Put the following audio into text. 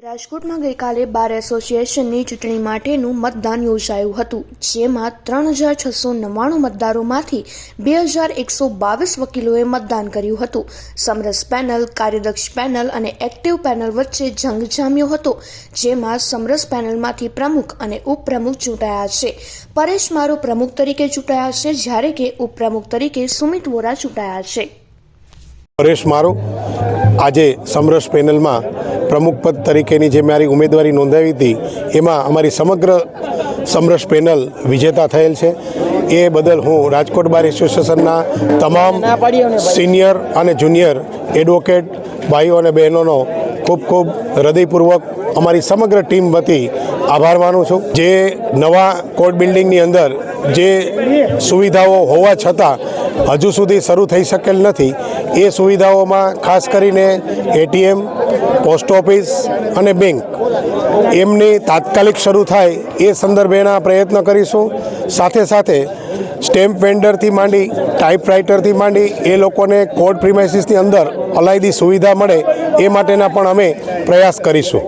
રાજકોટમાં ગઈકાલે બાર એસોસિએશનની ચૂંટણી માટેનું મતદાન યોજાયું હતું, જેમાં 3699 મતદારોમાંથી 2122 વકીલોએ મતદાન કર્યું હતું. સમરસ પેનલ, કાર્યદક્ષ પેનલ અને એક્ટિવ પેનલ વચ્ચે જંગ જામ્યો હતો, જેમાં સમરસ પેનલમાંથી પ્રમુખ અને ઉપપ્રમુખ ચૂંટાયા છે. પરેશ મારો પ્રમુખ તરીકે ચૂંટાયા છે, જ્યારે કે ઉપપ્રમુખ તરીકે સુમિત વોરા ચૂંટાયા છે. પરેશ મારો આજે સમરસ પેનલમાં પ્રમુખ પદ તરીકેની જે મારી ઉમેદવારી નોંધાવી હતી એમાં અમારી સમગ્ર સમરસ પેનલ વિજેતા થયેલ છે. એ બદલ હું રાજકોટ બાર એસોસિએશનના તમામ સિનિયર અને જુનિયર એડવોકેટ ભાઈઓ અને બહેનોનો ખૂબ ખૂબ હૃદયપૂર્વક અમારી સમગ્ર ટીમ વતી આભાર માનું છું. જે નવા કોર્ટ બિલ્ડિંગની અંદર જે સુવિધાઓ હોવા છતાં હજુ સુધી શરૂ થઈ શકેલ નથી, એ સુવિધાઓમાં ખાસ કરીને એટીએમ, પોસ્ટ ઓફિસ અને બેંક એમની તાત્કાલિક શરૂ થાય એ સંદર્ભેના પ્રયત્ન કરીશું. સાથે સાથે સ્ટેમ્પ વેન્ડરથી માંડી ટાઈપરાઇટરથી માંડી એ લોકોને કોર્ટ પ્રિમાઇસીસની અંદર અલાયદી સુવિધા મળે એ માટેના પણ અમે પ્રયાસ કરીશું.